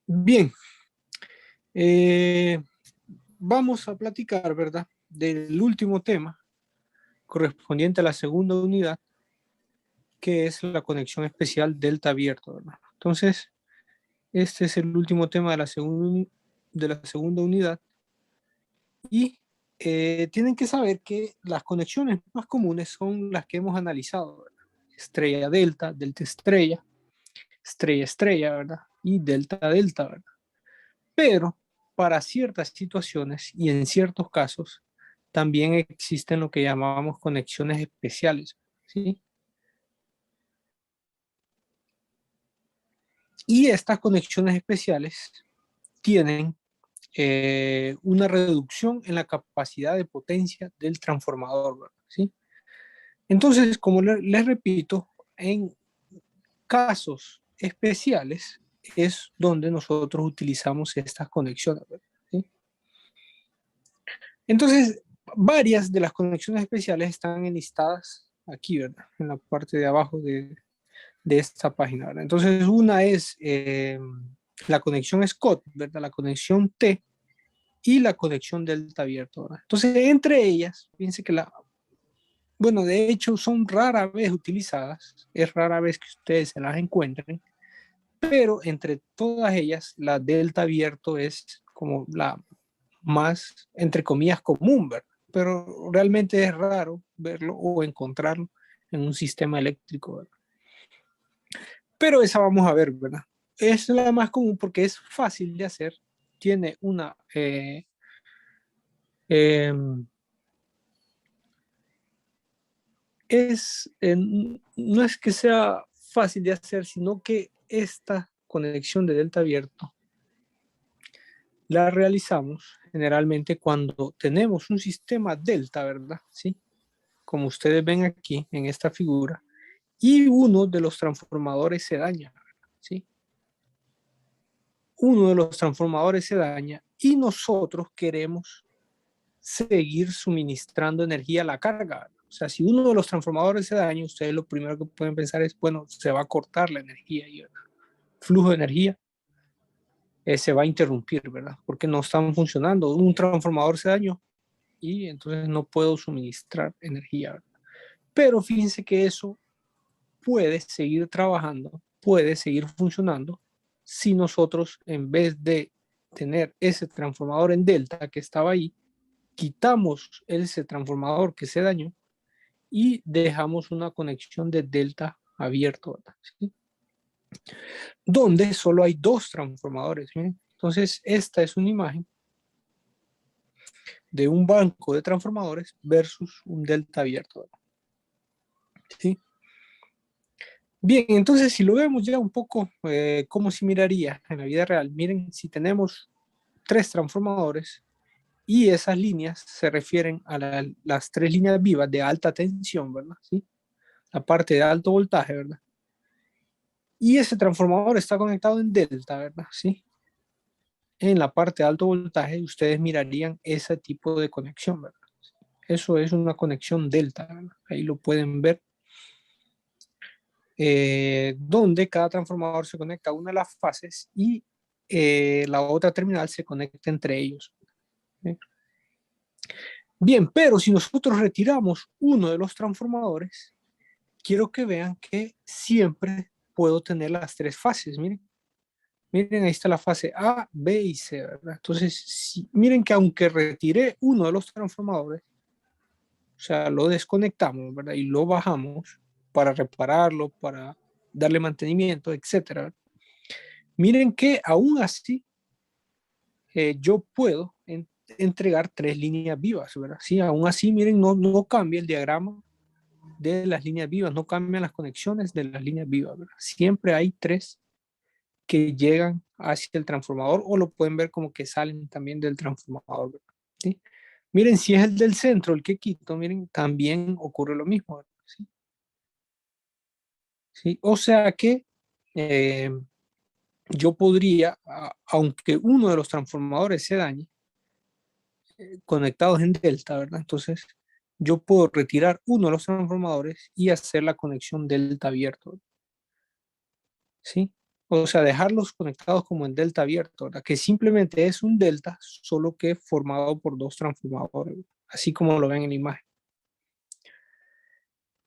Bien, eh, vamos a platicar, ¿verdad? Del último tema correspondiente a la segunda unidad, que es la conexión especial delta abierto, ¿verdad? Entonces, este es el último tema de la segunda unidad y tienen que saber que las conexiones más comunes son las que hemos analizado, ¿verdad? Estrella delta, delta estrella, estrella estrella, ¿verdad? Y delta delta, ¿verdad? Pero para ciertas situaciones y en ciertos casos también existen lo que llamamos conexiones especiales, ¿sí? Y estas conexiones especiales tienen una reducción en la capacidad de potencia del transformador, ¿verdad? ¿Sí? Entonces, como les repito, en casos especiales es donde nosotros utilizamos estas conexiones, ¿verdad? ¿Sí? Entonces, varias de las conexiones especiales están enlistadas aquí, ¿verdad? En la parte de abajo de esta página, ¿verdad? Entonces, una es la conexión Scott, ¿verdad? La conexión T y la conexión delta abierto, ¿verdad? Entonces, entre ellas, fíjense que bueno, de hecho, son rara vez utilizadas, es rara vez que ustedes se las encuentren, pero entre todas ellas, la delta abierto es como la más, entre comillas, común, ¿verdad? Pero realmente es raro verlo o encontrarlo en un sistema eléctrico, ¿verdad? Pero esa vamos a ver, ¿verdad? Es la más común porque es fácil de hacer, tiene una... eh, no es que sea fácil de hacer, sino que esta conexión de delta abierto la realizamos generalmente cuando tenemos un sistema delta, ¿verdad? ¿Sí? Como ustedes ven aquí en esta figura, y uno de los transformadores se daña, ¿sí? Uno de los transformadores se daña y nosotros queremos seguir suministrando energía a la carga. O sea, si uno de los transformadores se daña, ustedes lo primero que pueden pensar es, bueno, se va a cortar la energía y el flujo de energía se va a interrumpir, ¿verdad? Porque no están funcionando. Un transformador se dañó y entonces no puedo suministrar energía, ¿verdad? Pero fíjense que eso puede seguir trabajando, puede seguir funcionando si nosotros, en vez de tener ese transformador en delta que estaba ahí, quitamos ese transformador que se dañó y dejamos una conexión de delta abierto, ¿sí? Donde solo hay dos transformadores. ¿Sí? Entonces, esta es una imagen de un banco de transformadores versus un delta abierto. ¿Sí? Bien, entonces si lo vemos ya un poco, cómo se miraría en la vida real. Miren, si tenemos tres transformadores y esas líneas se refieren a las tres líneas vivas de alta tensión, ¿verdad? ¿Sí? La parte de alto voltaje, ¿verdad? Y ese transformador está conectado en delta, ¿verdad? ¿Sí? En la parte de alto voltaje ustedes mirarían ese tipo de conexión, ¿verdad? Eso es una conexión delta, ¿verdad? Ahí lo pueden ver, donde cada transformador se conecta a una de las fases y la otra terminal se conecta entre ellos. ¿Sí? Bien, pero si nosotros retiramos uno de los transformadores, quiero que vean que siempre puedo tener las tres fases. Miren, ahí está la fase A, B y C, ¿verdad? Entonces, miren que aunque retiré uno de los transformadores, o sea, lo desconectamos, ¿verdad? Y lo bajamos para repararlo, para darle mantenimiento, etcétera. Miren que aún así yo puedo entregar tres líneas vivas, ¿verdad? Sí, aún así, miren, no cambia el diagrama de las líneas vivas, no cambian las conexiones de las líneas vivas, ¿verdad? Siempre hay tres que llegan hacia el transformador o lo pueden ver como que salen también del transformador, ¿verdad? ¿Sí? Miren, si es el del centro el que quito, miren, también ocurre lo mismo, ¿verdad? ¿Sí? ¿Sí? O sea que eh, yo podría, aunque uno de los transformadores se dañe, conectados en delta, ¿verdad? Entonces, yo puedo retirar uno de los transformadores y hacer la conexión delta abierto, ¿sí? O sea, dejarlos conectados como en delta abierto, ¿verdad? Que simplemente es un delta, solo que formado por dos transformadores, así como lo ven en la imagen.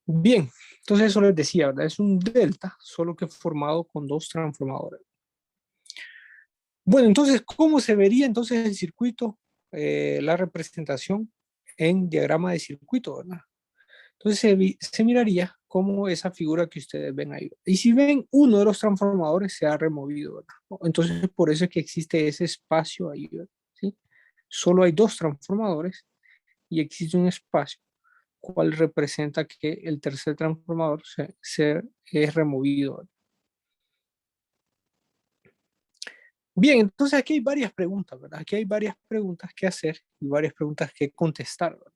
Bien, entonces eso les decía, ¿verdad? Es un delta, solo que formado con dos transformadores. Bueno, entonces, ¿cómo se vería entonces el circuito, la representación en diagrama de circuito, ¿verdad? Entonces se miraría como esa figura que ustedes ven ahí. Y si ven, uno de los transformadores se ha removido, ¿verdad? Entonces, por eso es que existe ese espacio ahí, ¿verdad? ¿Sí? Solo hay dos transformadores y existe un espacio, cual representa que el tercer transformador es removido, ¿verdad? Bien, entonces aquí hay varias preguntas, ¿verdad? Aquí hay varias preguntas que hacer y varias preguntas que contestar, ¿verdad?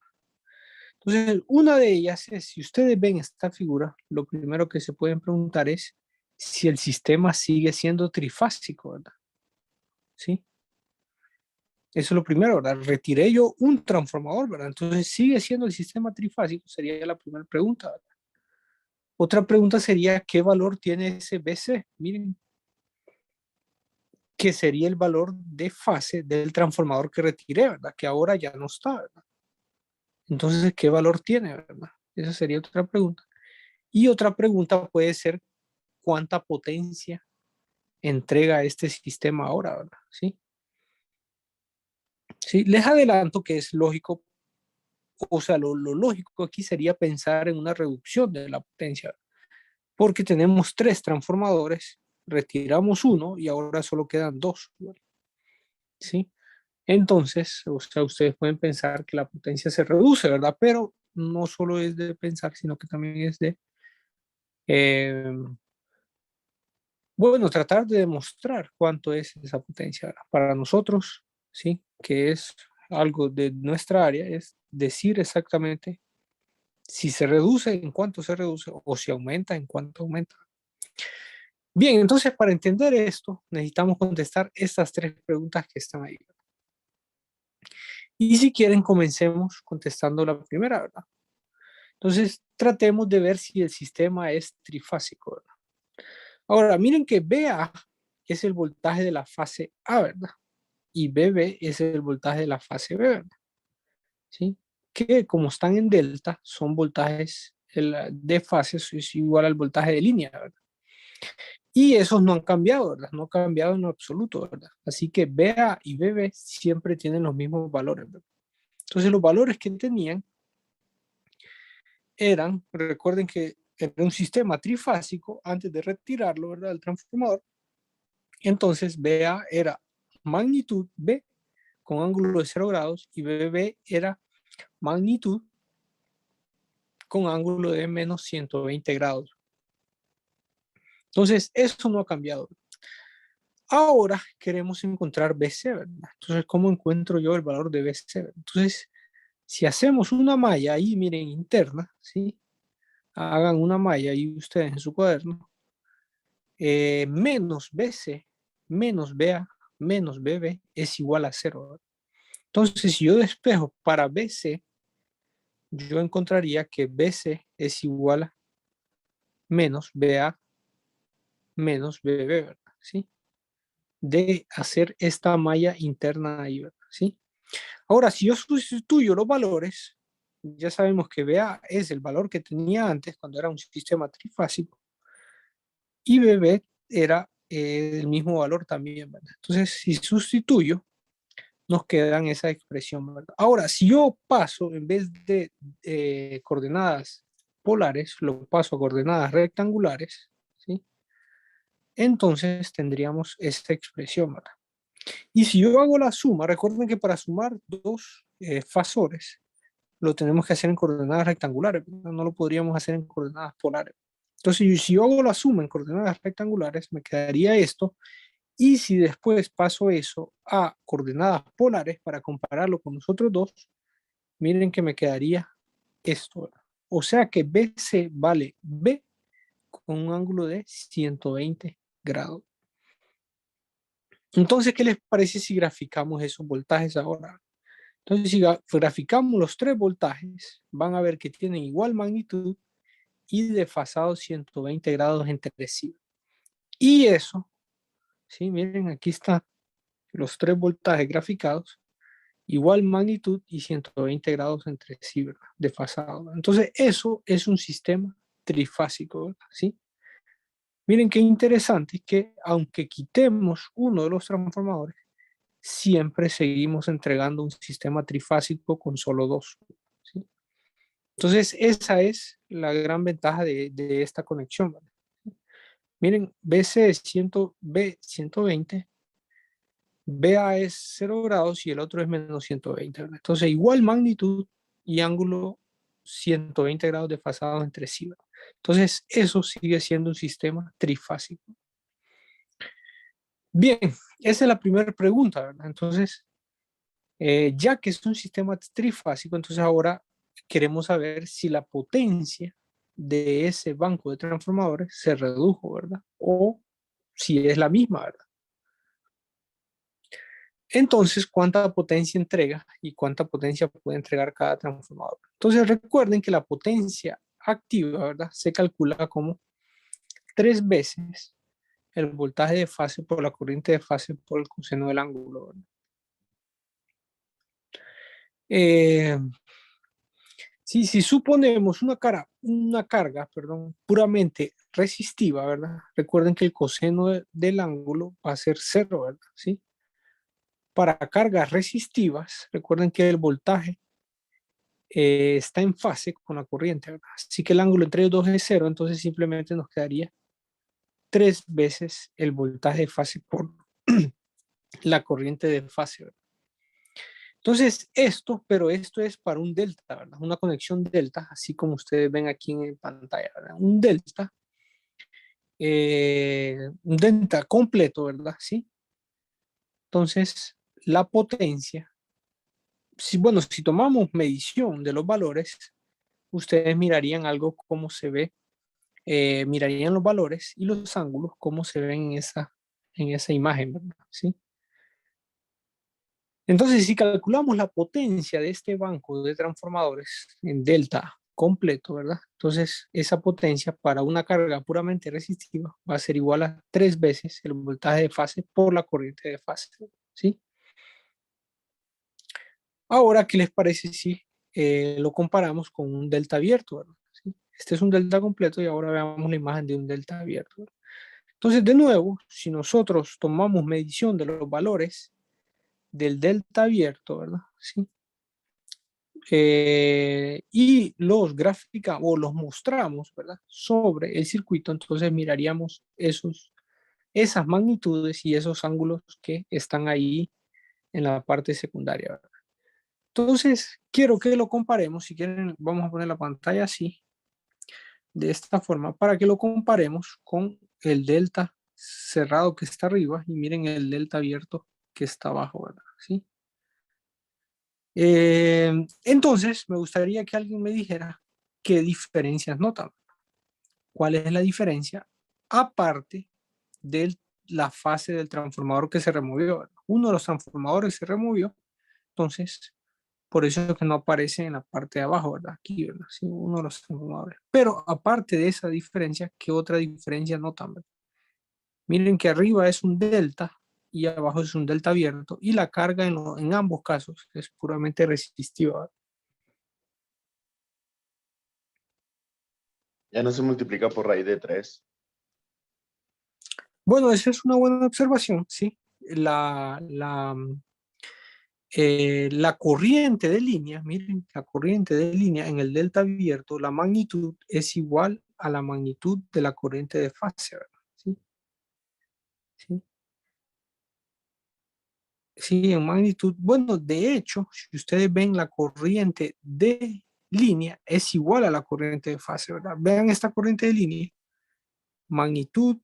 Entonces, una de ellas es, si ustedes ven esta figura, lo primero que se pueden preguntar es si el sistema sigue siendo trifásico, ¿verdad? ¿Sí? Eso es lo primero, ¿verdad? Retiré yo un transformador, ¿verdad? Entonces, ¿sigue siendo el sistema trifásico? Sería la primera pregunta, ¿verdad? Otra pregunta sería, ¿qué valor tiene ese BC? Miren, que sería el valor de fase del transformador que retiré, ¿verdad? Que ahora ya no está, ¿verdad? Entonces, ¿qué valor tiene, verdad? Esa sería otra pregunta. Y otra pregunta puede ser, ¿cuánta potencia entrega este sistema ahora, ¿verdad? ¿Sí? Sí, les adelanto que es lógico, o sea, lo lógico aquí sería pensar en una reducción de la potencia, porque tenemos tres transformadores, retiramos uno y ahora solo quedan dos, ¿verdad? ¿Sí? Entonces, o sea, ustedes pueden pensar que la potencia se reduce, ¿verdad? Pero no solo es de pensar, sino que también es de, eh, bueno, tratar de demostrar cuánto es esa potencia, ¿verdad? Para nosotros, ¿sí? Que es algo de nuestra área, es decir exactamente si se reduce, en cuánto se reduce, o si aumenta, en cuánto aumenta. Bien, entonces para entender esto, necesitamos contestar estas tres preguntas que están ahí. Y si quieren, comencemos contestando la primera, ¿verdad? Entonces, tratemos de ver si el sistema es trifásico, ¿verdad? Ahora, miren que BA es el voltaje de la fase A, ¿verdad? Y BB es el voltaje de la fase B, ¿verdad? ¿Sí? Que como están en delta, son voltajes de fase es igual al voltaje de línea, ¿verdad? Y esos no han cambiado, ¿verdad? No han cambiado en lo absoluto, ¿verdad? Así que BA y BB siempre tienen los mismos valores, ¿verdad? Entonces, los valores que tenían eran, recuerden que era un sistema trifásico antes de retirarlo, ¿verdad? El transformador. Entonces, BA era magnitud B con ángulo de 0 grados y BB era magnitud con ángulo de menos 120 grados. Entonces, eso no ha cambiado. Ahora queremos encontrar BC, ¿verdad? Entonces, ¿cómo encuentro yo el valor de BC? Entonces, si hacemos una malla ahí, miren, interna, ¿sí? Hagan una malla ahí ustedes en su cuaderno, menos BC, menos BA, menos BB es igual a 0, ¿verdad? Entonces, si yo despejo para BC, yo encontraría que BC es igual a menos BA menos BB, ¿verdad? ¿Sí? De hacer esta malla interna ahí, ¿verdad? ¿Sí? Ahora, si yo sustituyo los valores, ya sabemos que BA es el valor que tenía antes cuando era un sistema trifásico y BB era el mismo valor también, ¿verdad? Entonces, si sustituyo, nos quedan esa expresión, ¿verdad? Ahora, si yo paso, en vez de coordenadas polares, lo paso a coordenadas rectangulares, ¿sí? Entonces tendríamos esta expresión, ¿verdad? Y si yo hago la suma, recuerden que para sumar dos fasores, lo tenemos que hacer en coordenadas rectangulares, ¿verdad? No lo podríamos hacer en coordenadas polares. Entonces, si yo hago la suma en coordenadas rectangulares, me quedaría esto. Y si después paso eso a coordenadas polares para compararlo con los otros dos, miren que me quedaría esto. O sea que BC vale B con un ángulo de 120 grados. Entonces, ¿qué les parece si graficamos esos voltajes ahora? Entonces, si graficamos los tres voltajes, van a ver que tienen igual magnitud y desfasados 120 grados entre sí. Y eso ¿sí? Miren, aquí están los tres voltajes graficados, igual magnitud y 120 grados entre sí, ¿verdad? Desfasado. Entonces, eso es un sistema trifásico, ¿verdad? ¿Sí? Miren qué interesante que aunque quitemos uno de los transformadores, siempre seguimos entregando un sistema trifásico con solo dos, ¿sí? Entonces, esa es la gran ventaja de esta conexión, ¿vale? Miren, BC 120, BA es 0 grados y el otro es menos 120, ¿verdad? Entonces, igual magnitud y ángulo 120 grados desfasados entre sí, ¿verdad? Entonces, eso sigue siendo un sistema trifásico. Bien, esa es la primera pregunta, ¿verdad? Entonces, ya que es un sistema trifásico, entonces ahora queremos saber si la potencia de ese banco de transformadores se redujo, ¿verdad? O si es la misma, ¿verdad? Entonces, ¿cuánta potencia entrega y cuánta potencia puede entregar cada transformador? Entonces, recuerden que la potencia activa, ¿verdad? Se calcula como 3 veces el voltaje de fase por la corriente de fase por el coseno del ángulo, ¿verdad? Eh, si suponemos una carga, perdón, puramente resistiva, ¿verdad? Recuerden que el coseno del ángulo va a ser cero, ¿verdad? ¿Sí? Para cargas resistivas, recuerden que el voltaje está en fase con la corriente, ¿verdad? Así que el ángulo entre ellos dos es cero, entonces simplemente nos quedaría 3 veces el voltaje de fase por la corriente de fase, ¿verdad? Entonces, pero esto es para un delta, ¿verdad? Una conexión delta, así como ustedes ven aquí en pantalla, ¿verdad? Un delta completo, ¿verdad? Sí. Entonces, la potencia, bueno, si tomamos medición de los valores, ustedes mirarían algo como se ve, mirarían los valores y los ángulos, como se ven en esa imagen, ¿verdad? Sí. Entonces, si calculamos la potencia de este banco de transformadores en delta completo, ¿verdad? Entonces, esa potencia para una carga puramente resistiva va a ser igual a 3 veces el voltaje de fase por la corriente de fase, ¿sí? Ahora, ¿qué les parece si lo comparamos con un delta abierto, ¿verdad? ¿Sí? Este es un delta completo y ahora veamos la imagen de un delta abierto, ¿verdad? Entonces, de nuevo, si nosotros tomamos medición de los valores del delta abierto, ¿verdad? ¿Sí? Y los graficamos o los mostramos, ¿verdad? Sobre el circuito, entonces miraríamos esas magnitudes y esos ángulos que están ahí en la parte secundaria, ¿verdad? Entonces, quiero que lo comparemos. Si quieren, vamos a poner la pantalla así, de esta forma, para que lo comparemos con el delta cerrado que está arriba y miren el delta abierto que está abajo, ¿verdad? ¿Sí? Entonces, me gustaría que alguien me dijera qué diferencias notan. ¿Cuál es la diferencia? Aparte de la fase del transformador que se removió, ¿verdad? Uno de los transformadores se removió, entonces, por eso es que no aparece en la parte de abajo, ¿verdad? Aquí, ¿verdad? Sí, uno de los transformadores. Pero aparte de esa diferencia, ¿qué otra diferencia notan, verdad? Miren que arriba es un delta y abajo es un delta abierto y la carga en ambos casos es puramente resistiva, ¿verdad? Ya no se multiplica por raíz de 3. Bueno, esa es una buena observación, sí. La corriente de línea, miren, la corriente de línea en el delta abierto, la magnitud es igual a la magnitud de la corriente de fase, ¿verdad? Sí, sí, sí, en magnitud. Bueno, de hecho, si ustedes ven la corriente de línea es igual a la corriente de fase, ¿verdad? Vean esta corriente de línea, magnitud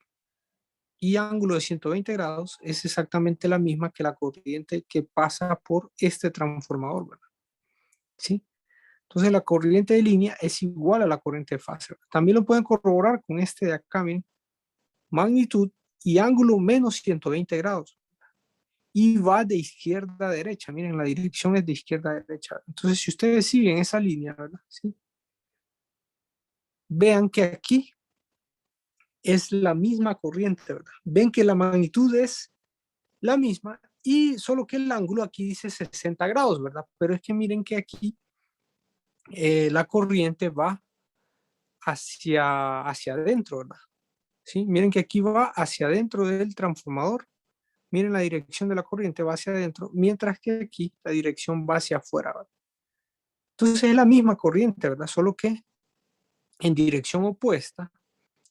y ángulo de 120 grados es exactamente la misma que la corriente que pasa por este transformador, ¿verdad? ¿Sí? Entonces la corriente de línea es igual a la corriente de fase. También lo pueden corroborar con este de acá, miren, magnitud y ángulo menos 120 grados. Y va de izquierda a derecha, miren, la dirección es de izquierda a derecha. Entonces si ustedes siguen esa línea, ¿verdad? ¿Sí? Vean que aquí es la misma corriente, ¿verdad? Ven que la magnitud es la misma y solo que el ángulo aquí dice 60 grados, ¿verdad? Pero es que miren que aquí la corriente va hacia adentro, ¿verdad? ¿Sí? Miren que aquí va hacia adentro del transformador. Miren la dirección de la corriente va hacia adentro, mientras que aquí la dirección va hacia afuera, ¿verdad? Entonces es la misma corriente, ¿verdad? Solo que en dirección opuesta,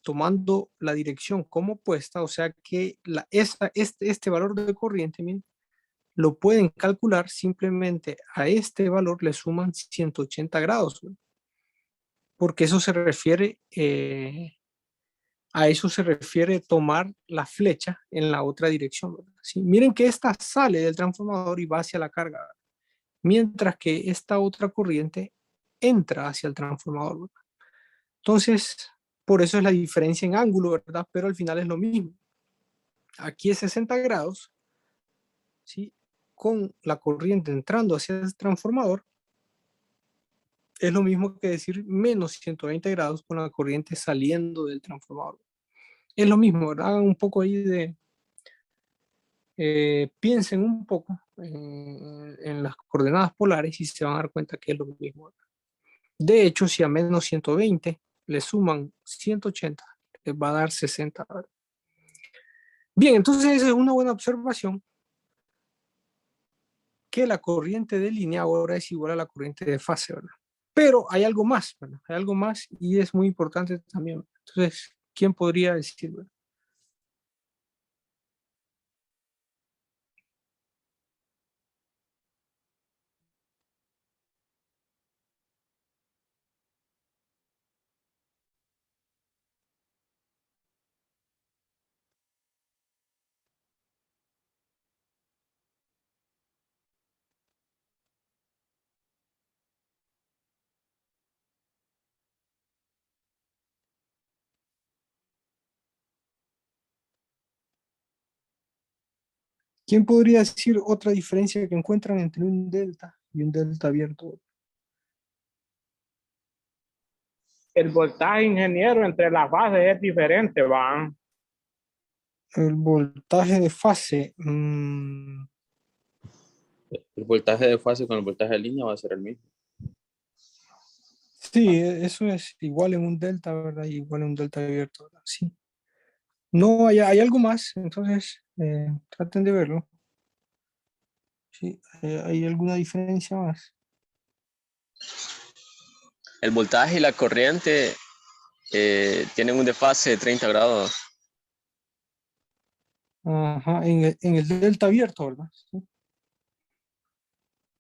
tomando la dirección como opuesta, o sea que este valor de corriente, miren, lo pueden calcular simplemente a este valor le suman 180 grados, ¿no? Porque eso se refiere, a eso se refiere tomar la flecha en la otra dirección, ¿verdad? ¿Sí? Miren que esta sale del transformador y va hacia la carga, ¿verdad? Mientras que esta otra corriente entra hacia el transformador, ¿verdad? Entonces, por eso es la diferencia en ángulo, ¿verdad? Pero al final es lo mismo. Aquí es 60 grados, ¿sí? Con la corriente entrando hacia el transformador, es lo mismo que decir menos 120 grados con la corriente saliendo del transformador. Es lo mismo, ¿verdad? Hagan un poco ahí de, piensen un poco en las coordenadas polares y se van a dar cuenta que es lo mismo, ¿verdad? De hecho, si a menos 120 le suman 180, les va a dar 60, ¿verdad? Bien, entonces esa es una buena observación, que la corriente de línea ahora es igual a la corriente de fase, ¿verdad? Pero hay algo más, ¿verdad? Hay algo más y es muy importante también. Entonces, ¿quién podría decir, ¿verdad? ¿Quién podría decir otra diferencia que encuentran entre un delta y un delta abierto? El voltaje, ingeniero, entre las bases es diferente, ¿va? El voltaje de fase. El voltaje de fase con el voltaje de línea va a ser el mismo. Sí, eso es igual en un delta, ¿verdad? Y igual en un delta abierto, ¿verdad? Sí. No, hay algo más, entonces traten de verlo. Sí, ¿hay alguna diferencia más? El voltaje y la corriente tienen un desfase de 30 grados. Ajá, en el delta abierto, ¿verdad? Sí.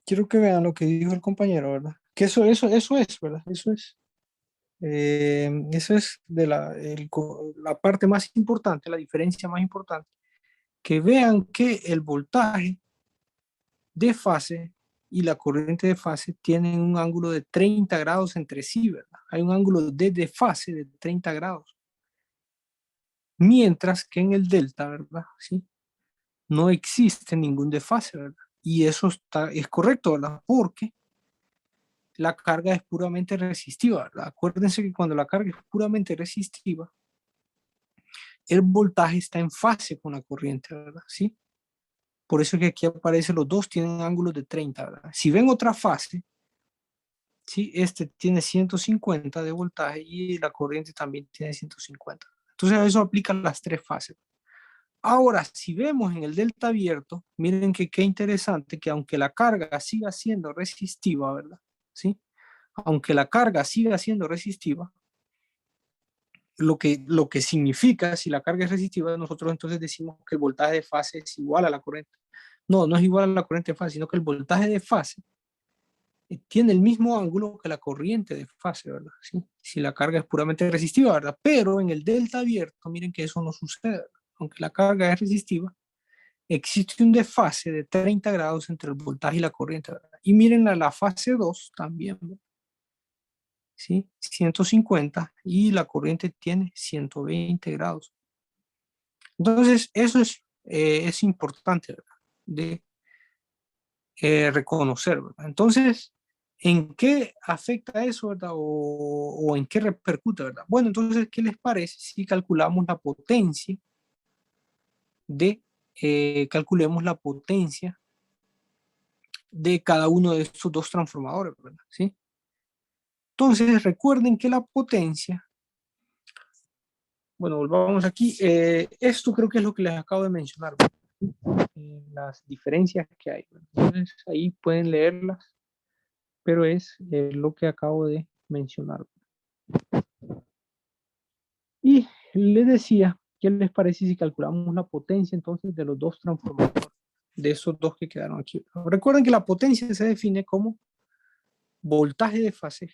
Quiero que vean lo que dijo el compañero, ¿verdad? Que eso es, ¿verdad? Eso es de la parte más importante, la diferencia más importante. Que vean que el voltaje de fase y la corriente de fase tienen un ángulo de 30 grados entre sí, ¿verdad? Hay un ángulo de desfase de 30 grados. Mientras que en el delta, ¿verdad? ¿Sí? No existe ningún desfase, ¿verdad? Y eso es correcto, ¿verdad? Porque la carga es puramente resistiva, ¿verdad? Acuérdense que cuando la carga es puramente resistiva, el voltaje está en fase con la corriente, ¿verdad? ¿Sí? Por eso es que aquí aparece los dos tienen ángulos de 30, ¿verdad? Si ven otra fase, ¿sí? Este tiene 150 de voltaje y la corriente también tiene 150. Entonces eso aplica a las tres fases. Ahora, si vemos en el delta abierto, miren que qué interesante que aunque la carga siga siendo resistiva, ¿verdad? ¿Sí? Aunque la carga siga siendo resistiva, lo que significa, si la carga es resistiva, nosotros entonces decimos que el voltaje de fase es igual a la corriente. No, no es igual a la corriente de fase, sino que el voltaje de fase tiene el mismo ángulo que la corriente de fase, ¿verdad? ¿Sí? Si la carga es puramente resistiva, ¿verdad? Pero en el delta abierto, miren que eso no sucede, ¿verdad? Aunque la carga es resistiva, existe un desfase de 30 grados entre el voltaje y la corriente, ¿verdad? Y miren la fase 2 también, ¿verdad? ¿Sí? 150 y la corriente tiene 120 grados. Entonces, eso es importante, ¿verdad? De reconocer, ¿verdad? Entonces, ¿En qué afecta eso, verdad? O en qué repercute, ¿verdad? Bueno, entonces, ¿qué les parece si calculamos la potencia calculemos la potencia de cada uno de estos dos transformadores, ¿verdad? ¿Sí? Entonces, recuerden que la potencia, bueno, volvamos aquí, esto creo que es lo que les acabo de mencionar, las diferencias que hay, ¿verdad? Entonces, ahí pueden leerlas, pero es lo que acabo de mencionar. Y les decía, ¿qué les parece si calculamos la potencia entonces de los dos transformadores, de esos dos que quedaron aquí? Recuerden que la potencia se define como voltaje de fase,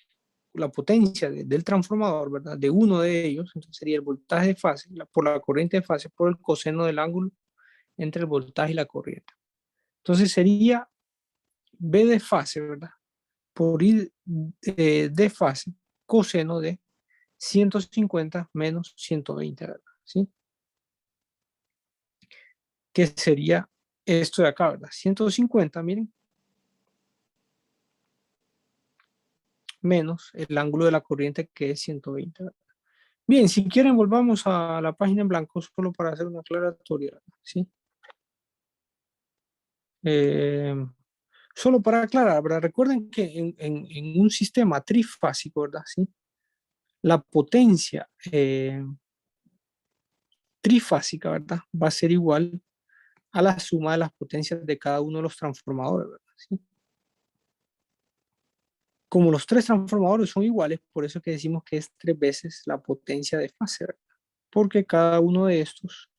la potencia del transformador, ¿verdad? De uno de ellos, entonces sería el voltaje de fase por la corriente de fase por el coseno del ángulo entre el voltaje y la corriente. Entonces sería B de fase, ¿verdad? Por I de fase, coseno de 150 menos 120, ¿verdad? ¿Sí? Que sería esto de acá, ¿verdad? 150, miren, menos el ángulo de la corriente que es 120, ¿verdad? Bien, si quieren volvamos a la página en blanco solo para hacer una aclaratoria, ¿sí? Solo para aclarar, ¿verdad? Recuerden que en un sistema trifásico, ¿verdad? ¿Sí? La potencia trifásica, ¿verdad? Va a ser igual a la suma de las potencias de cada uno de los transformadores, ¿verdad? ¿Sí? Como los tres transformadores son iguales, por eso que decimos que es 3 veces la potencia de fase, ¿verdad? Porque cada uno de estos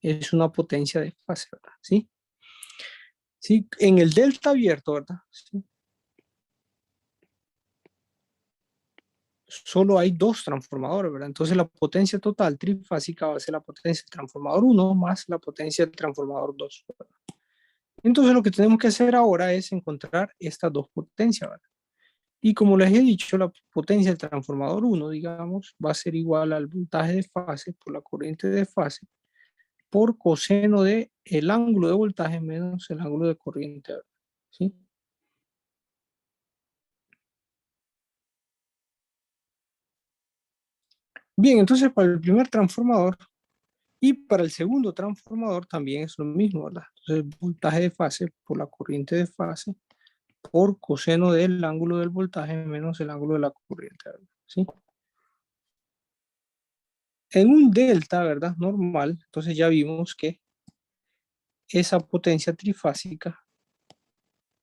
es una potencia de fase, ¿verdad? ¿Sí? ¿Sí? En el delta abierto, ¿verdad? ¿Sí? Solo hay dos transformadores, ¿verdad? Entonces la potencia total trifásica va a ser la potencia del transformador 1 más la potencia del transformador 2, ¿verdad? Entonces lo que tenemos que hacer ahora es encontrar estas dos potencias, ¿verdad? Y como les he dicho, la potencia del transformador 1, digamos, va a ser igual al voltaje de fase por la corriente de fase por coseno de el ángulo de voltaje menos el ángulo de corriente, ¿verdad? ¿Sí? Bien, entonces para el primer transformador y para el segundo transformador también es lo mismo, ¿verdad? Entonces el voltaje de fase por la corriente de fase por coseno del ángulo del voltaje menos el ángulo de la corriente, ¿verdad? ¿Sí? En un delta, ¿verdad? Normal, entonces ya vimos que esa potencia trifásica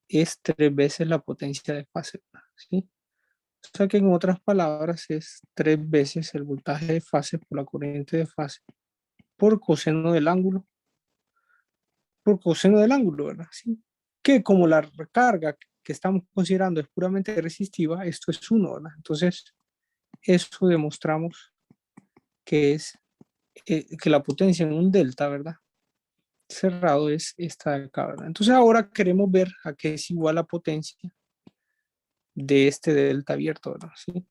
es 3 veces la potencia de fase, ¿verdad? ¿Sí? O sea que en otras palabras es 3 veces el voltaje de fase por la corriente de fase por coseno del ángulo, ¿verdad? ¿Sí? Que como la recarga que estamos considerando es puramente resistiva, esto es 1, ¿verdad? Entonces, eso demostramos que es que la potencia en un delta, ¿verdad? Cerrado es esta de acá, ¿verdad? Entonces ahora queremos ver a qué es igual la potencia de este delta abierto, ¿verdad? ¿Sí?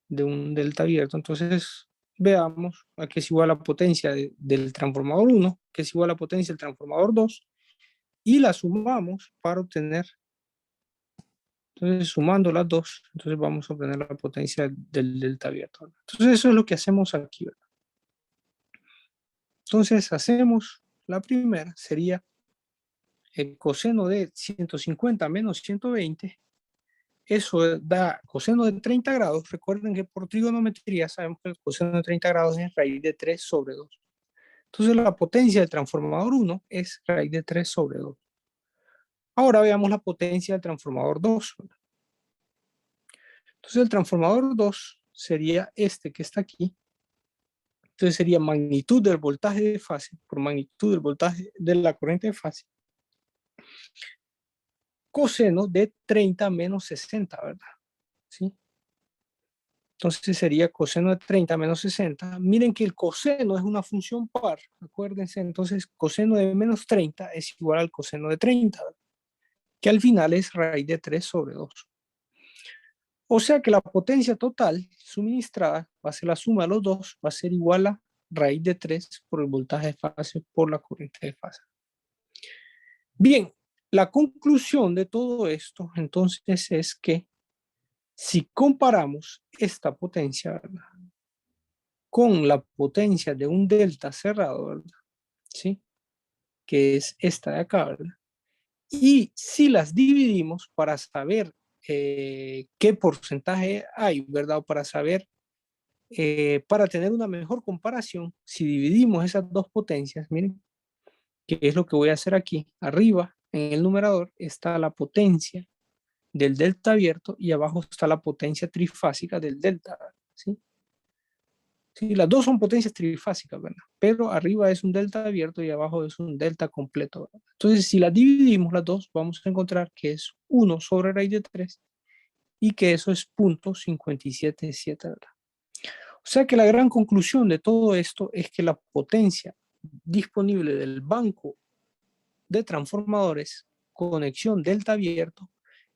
De un delta abierto. Entonces veamos a qué es igual la potencia del transformador 1, que es igual a la potencia del transformador 2, y la sumamos para obtener, entonces sumando las dos, entonces vamos a obtener la potencia del delta abierto, ¿verdad? Entonces eso es lo que hacemos aquí, ¿verdad? Entonces hacemos la primera, sería el coseno de 150 menos 120, eso da coseno de 30 grados. Recuerden que por trigonometría sabemos que el coseno de 30 grados es raíz de 3 sobre 2. Entonces la potencia del transformador 1 es raíz de 3 sobre 2. Ahora veamos la potencia del transformador 2. Entonces el transformador 2 sería este que está aquí. Entonces sería magnitud del voltaje de fase por magnitud del voltaje de la corriente de fase. Coseno de 30 menos 60, ¿verdad? ¿Sí? Entonces sería coseno de 30 menos 60. Miren que el coseno es una función par, acuérdense. Entonces coseno de menos 30 es igual al coseno de 30, ¿verdad? Que al final es raíz de 3 sobre 2. O sea que la potencia total suministrada va a ser la suma de los dos, va a ser igual a raíz de 3 por el voltaje de fase por la corriente de fase. Bien, La conclusión de todo esto, entonces, es que si comparamos esta potencia, ¿verdad?, con la potencia de un delta cerrado, ¿verdad?, ¿sí?, que es esta de acá, ¿verdad?, y si las dividimos para saber qué porcentaje hay, ¿verdad?, o para saber, para tener una mejor comparación, si dividimos esas dos potencias, miren, que es lo que voy a hacer aquí. Arriba, en el numerador, está la potencia del delta abierto y abajo está la potencia trifásica del delta, ¿sí? Sí, las dos son potencias trifásicas, ¿verdad? Pero arriba es un delta abierto y abajo es un delta completo, ¿verdad? Entonces, si las dividimos las dos, vamos a encontrar que es 1 sobre raíz de 3 y que eso es 0.577, ¿verdad? O sea que la gran conclusión de todo esto es que la potencia disponible del banco de transformadores conexión delta abierto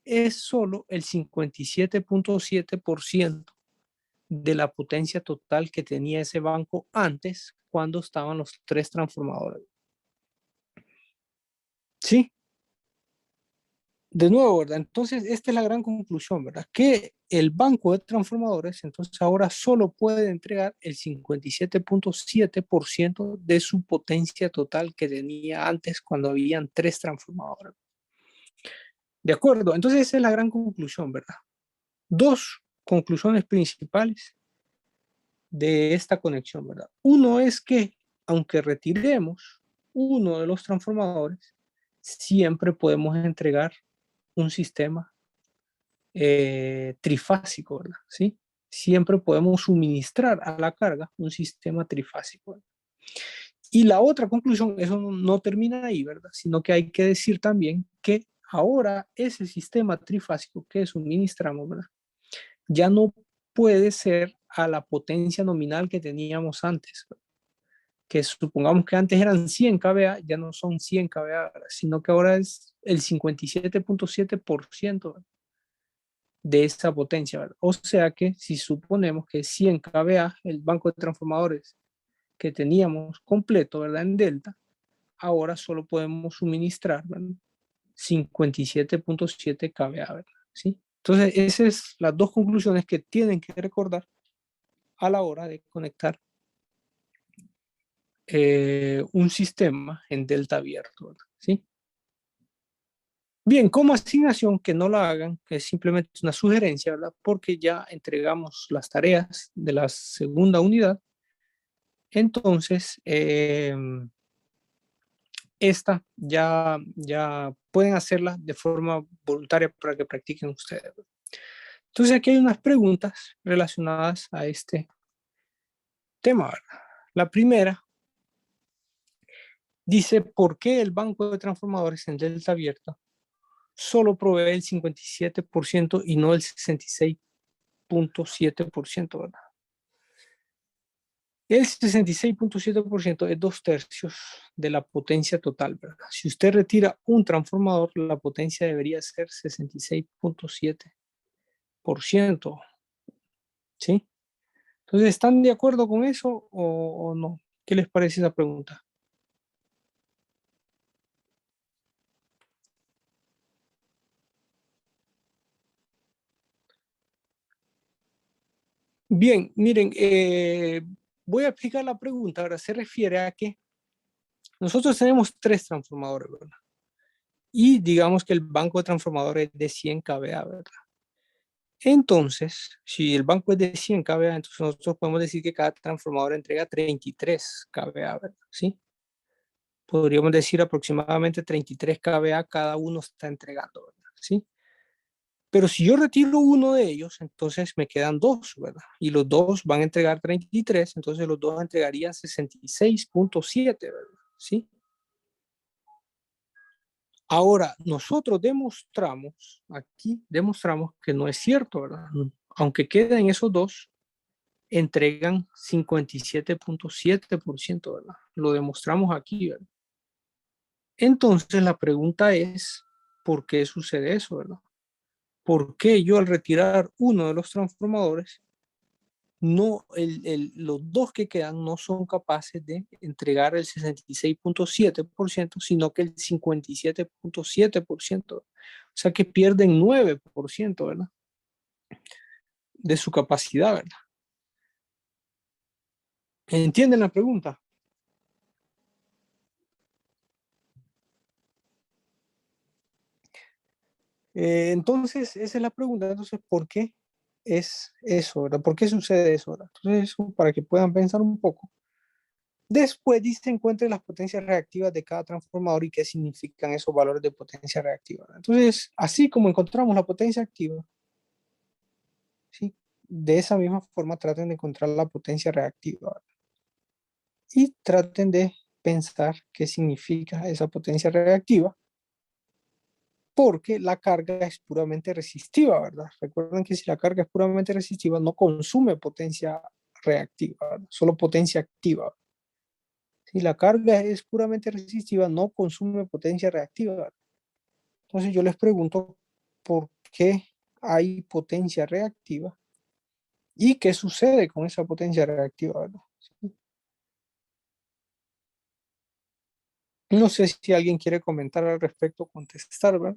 es solo el 57.7% de la potencia total que tenía ese banco antes, cuando estaban los 3 transformadores. ¿Sí? De nuevo, ¿verdad? Entonces, esta es la gran conclusión, ¿verdad? Que el banco de transformadores, entonces ahora solo puede entregar el 57.7% de su potencia total que tenía antes cuando habían 3 transformadores. De acuerdo, entonces esa es la gran conclusión, ¿verdad? Dos conclusiones principales de esta conexión, ¿verdad? Uno es que, aunque retiremos uno de los transformadores, siempre podemos entregar un sistema trifásico, ¿verdad? ¿Sí? Siempre podemos suministrar a la carga un sistema trifásico, ¿verdad? Y la otra conclusión, eso no termina ahí, ¿verdad? Sino que hay que decir también que ahora ese sistema trifásico que suministramos, ¿verdad?, ya no puede ser a la potencia nominal que teníamos antes, ¿verdad?, que supongamos que antes eran 100 kVA, ya no son 100 kVA, ¿verdad?, sino que ahora es el 57.7% de esa potencia, ¿verdad? O sea que si suponemos que 100 kVA, el banco de transformadores que teníamos completo, ¿verdad?, en delta, ahora solo podemos suministrar, ¿verdad?, 57.7 kVA, ¿verdad? ¿Sí? Entonces, esas son las dos conclusiones que tienen que recordar a la hora de conectar un sistema en delta abierto, ¿verdad? ¿Sí? Bien, como asignación, que no la hagan, que es simplemente una sugerencia, ¿verdad?, porque ya entregamos las tareas de la segunda unidad. Entonces, esta ya pueden hacerla de forma voluntaria para que practiquen ustedes. Entonces, aquí hay unas preguntas relacionadas a este tema, ¿verdad? La primera dice, ¿por qué el banco de transformadores en delta abierta solo provee el 57% y no el 66.7%, ¿verdad? El 66.7% es 2/3 de la potencia total, ¿verdad? Si usted retira un transformador, la potencia debería ser 66.7%, ¿sí? Entonces, ¿están de acuerdo con eso o no? ¿Qué les parece esa pregunta? Bien, miren, voy a explicar la pregunta. Ahora se refiere a que nosotros tenemos 3 transformadores, ¿verdad? Y digamos que el banco de transformadores es de 100 kVA, ¿verdad? Entonces, si el banco es de 100 kVA, entonces nosotros podemos decir que cada transformador entrega 33 kVA, ¿verdad? ¿Sí? Podríamos decir aproximadamente 33 kVA cada uno está entregando, ¿verdad? ¿Sí? Pero si yo retiro uno de ellos, entonces me quedan 2, ¿verdad? Y los 2 van a entregar 33, entonces los 2 entregarían 66.7, ¿verdad? ¿Sí? Ahora, nosotros demostramos que no es cierto, ¿verdad? Aunque queden esos 2, entregan 57.7%, ¿verdad? Lo demostramos aquí, ¿verdad? Entonces la pregunta es, ¿por qué sucede eso, verdad? ¿Por qué yo al retirar uno de los transformadores no, los dos que quedan no son capaces de entregar el 66.7%, sino que el 57.7%. O sea que pierden 9%, ¿verdad? De su capacidad, ¿verdad? ¿Entienden la pregunta? Entonces, esa es la pregunta. Entonces, ¿por qué es eso, verdad? ¿Por qué sucede eso, verdad? Entonces, eso para que puedan pensar un poco. Después dice encuentre las potencias reactivas de cada transformador y qué significan esos valores de potencia reactiva. Entonces, así como encontramos la potencia activa, ¿sí? De esa misma forma traten de encontrar la potencia reactiva, ¿verdad? Y traten de pensar qué significa esa potencia reactiva, porque la carga es puramente resistiva, ¿verdad? Recuerden que si la carga es puramente resistiva, no consume potencia reactiva, ¿verdad? Solo potencia activa. Si la carga es puramente resistiva, no consume potencia reactiva. Entonces yo les pregunto, ¿por qué hay potencia reactiva? ¿Y qué sucede con esa potencia reactiva, ¿verdad? ¿Sí? No sé si alguien quiere comentar al respecto, contestar, ¿verdad?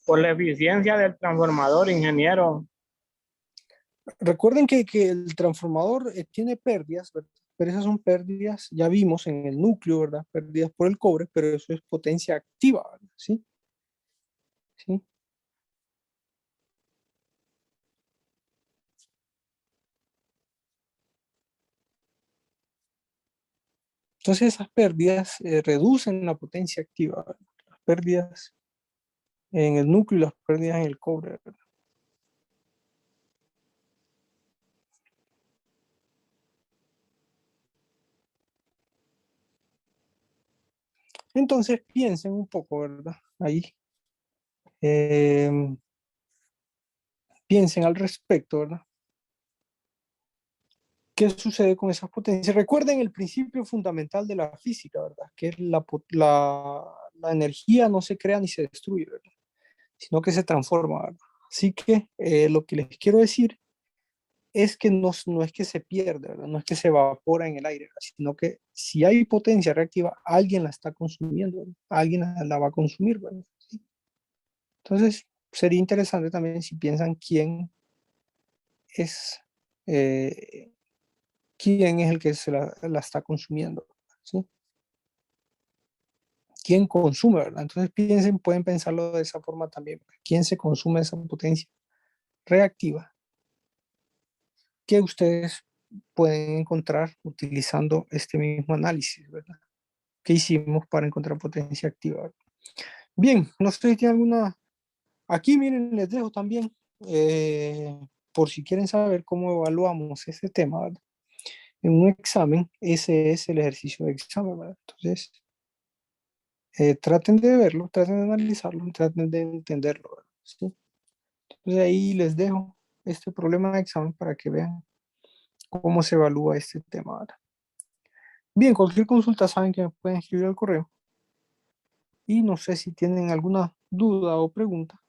Por la eficiencia del transformador, ingeniero. Recuerden que el transformador tiene pérdidas, ¿verdad? Pero esas son pérdidas, ya vimos en el núcleo, ¿verdad? Pérdidas por el cobre, pero eso es potencia activa, ¿verdad? ¿Sí? ¿Sí? Entonces esas pérdidas reducen la potencia activa, ¿verdad? Las pérdidas en el núcleo y las pérdidas en el cobre, ¿verdad? Entonces piensen un poco, ¿verdad? Ahí. Eh, piensen al respecto, ¿verdad? ¿Qué sucede con esas potencias? Recuerden el principio fundamental de la física, ¿verdad? Que es la energía no se crea ni se destruye, ¿verdad? Sino que se transforma, ¿verdad? Así que lo que les quiero decir es que no es que se pierde, ¿verdad? No es que se evapora en el aire, ¿verdad? Sino que si hay potencia reactiva, alguien la está consumiendo, ¿verdad? Alguien la va a consumir, ¿verdad? ¿Sí? Entonces, sería interesante también si piensan es, eh, quién es el que la está consumiendo, ¿sí? ¿Quién consume, verdad? Entonces piensen, pueden pensarlo de esa forma también. ¿Quién se consume esa potencia reactiva que ustedes pueden encontrar utilizando este mismo análisis, ¿verdad? Que hicimos para encontrar potencia activa, ¿verdad? Bien, no sé si tienen alguna... Aquí, miren, les dejo también, por si quieren saber cómo evaluamos este tema, ¿verdad? En un examen, ese es el ejercicio de examen, ¿verdad? Entonces, traten de verlo, traten de analizarlo, traten de entenderlo, ¿verdad? ¿Sí? Entonces ahí les dejo este problema de examen para que vean cómo se evalúa este tema, ¿verdad? Bien, cualquier consulta saben que me pueden escribir al correo y no sé si tienen alguna duda o pregunta.